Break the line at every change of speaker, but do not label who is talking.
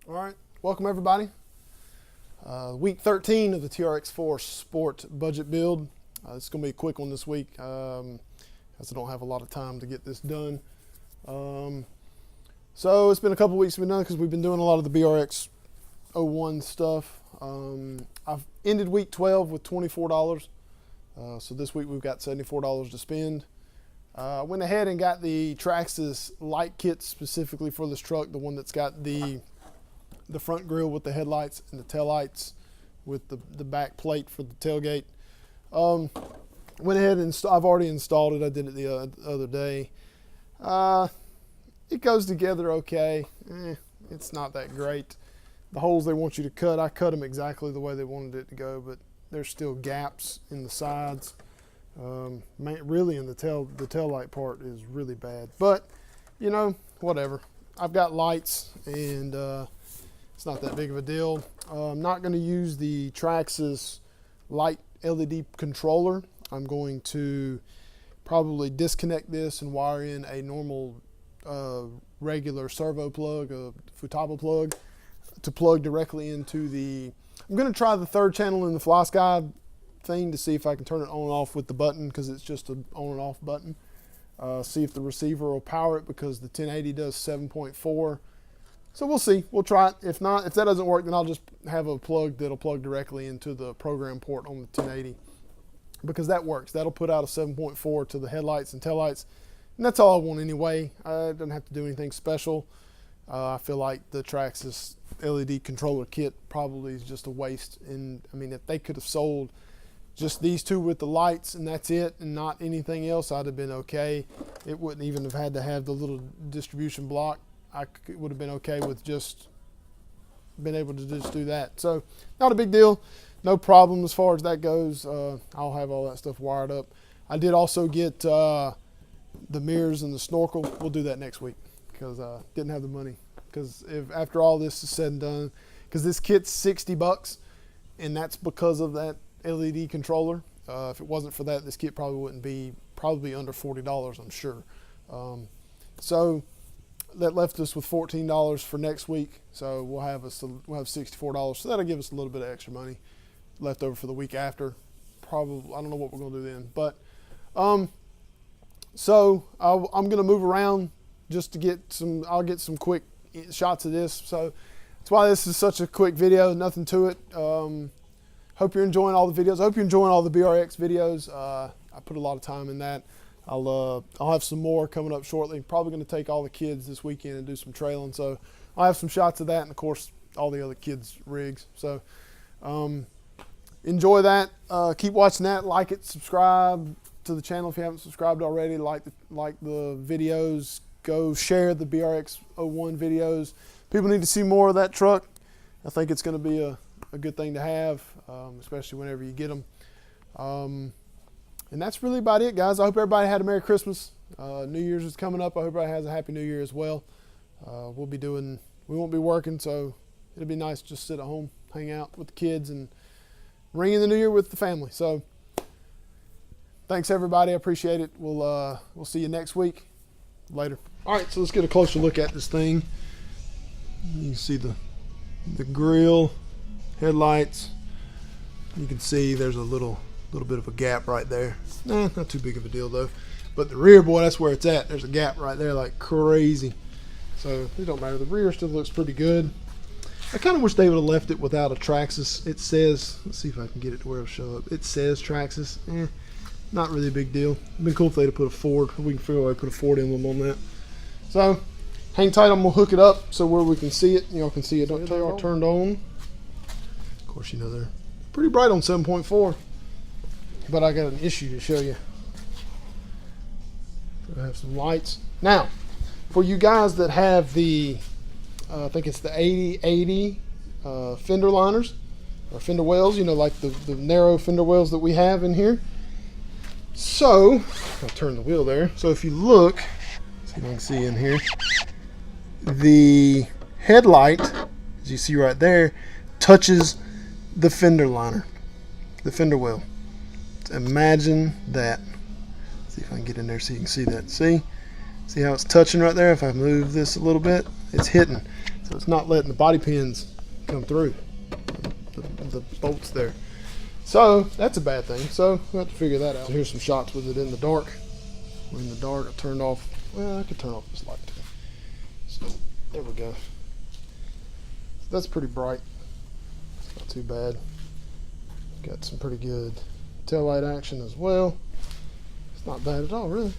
All right, welcome everybody. Week 13 of the TRX-4 Sport budget build. It's going to be a quick one this week, as I don't have a lot of time to get this done. So it's been a couple weeks we've been done because we've been doing a lot of the TRX-01 stuff. I've ended week 12 with $24. So this week we've got $74 to spend. I went ahead and got the Traxxas light kit specifically for this truck, the one that's got the front grille with the headlights and the taillights with the back plate for the tailgate. Went ahead and I've already installed it. I did it the other day. It goes together okay. It's not that great. The holes they want you to cut, I cut them exactly the way they wanted it to go, but there's still gaps in the sides. Really in the taillight part is really bad, but you know, whatever. I've got lights and it's not that big of a deal. I'm not going to use the Traxxas light LED controller. I'm going to probably disconnect this and wire in a normal regular servo plug, a Futaba plug, to plug directly into the. I'm going to try the third channel in the Fly Sky thing to see if I can turn it on and off with the button, because it's just an on and off button. See if the receiver will power it, because the 1080 does 7.4. So we'll see. We'll try it. If not, if that doesn't work, then I'll just have a plug that'll plug directly into the program port on the 1080, because that works. That'll put out a 7.4 to the headlights and taillights, and that's all I want anyway. I don't have to do anything special. I feel like the Traxxas LED controller kit probably is just a waste. And I mean, if they could have sold just these two with the lights and that's it and not anything else, I'd have been okay. It wouldn't even have had to have the little distribution block. I would have been okay with just being able to just do that. So not a big deal, no problem as far as that goes. I'll have all that stuff wired up. I did also get the mirrors and the snorkel. We'll do that next week, because I didn't have the money. Because if after all this is said and done, because this kit's $60, and that's because of that LED controller. If it wasn't for that, this kit probably wouldn't be under $40, I'm sure. So that left us with $14 for next week. So we'll have $64. So that'll give us a little bit of extra money left over for the week after. Probably, I don't know what we're gonna do then, but so I'm gonna move around just to get some. I'll get some quick shots of this. So that's why this is such a quick video. Nothing to it. Hope you're enjoying all the videos. I hope you're enjoying all the BRX videos. I put a lot of time in that. I'll have some more coming up shortly. Probably going to take all the kids this weekend and do some trailing. So I'll have some shots of that, and of course all the other kids' rigs. So enjoy that. Keep watching that. Like it. Subscribe to the channel if you haven't subscribed already. Like the videos. Go share the BRX-01 videos. People need to see more of that truck. I think it's going to be a good thing to have, especially whenever you get them. And that's really about it, guys. I hope everybody had a Merry Christmas. New Year's is coming up. I hope everybody has a Happy New Year as well. We won't be working, so it'll be nice to just sit at home, hang out with the kids, and ring in the new year with the family. So thanks everybody. I appreciate it. We'll see you next week. Later. All right, so let's get a closer look at this thing. You can see the grill, headlights. You can see there's a little bit of a gap right there. Not too big of a deal though. But the rear, boy, that's where it's at. There's a gap right there like crazy. So it don't matter. The rear still looks pretty good. I kind of wish they would have left it without a Traxxas. It says, let's see if I can get it to where it'll show up. It says Traxxas. Not really a big deal. It'd been cool if they'd have put a Ford. We can figure out a way to put a Ford emblem on that. So hang tight. I'm gonna hook it up so where we can see it. Y'all can see it. They are turned on. Of course, you know they're pretty bright on 7.4. But I got an issue to show you. I have some lights now. For you guys that have the, I think it's the 8080 fender liners or fender wells. You know, like the narrow fender wells that we have in here. So, I'll turn the wheel there. So if you look, see if you can see in here, the headlight, as you see right there, touches the fender liner, the fender well. Imagine that. See if I can get in there so you can see that. See how it's touching right there? If I move this a little bit, it's hitting. So it's not letting the body pins come through the bolts there. So that's a bad thing. So we'll have to figure that out. Here's some shots with it in the dark. We're in the dark. I turned off. Well, I could turn off this light too. So there we go. So that's pretty bright. It's not too bad. Got some pretty good taillight action as well. It's not bad at all, really.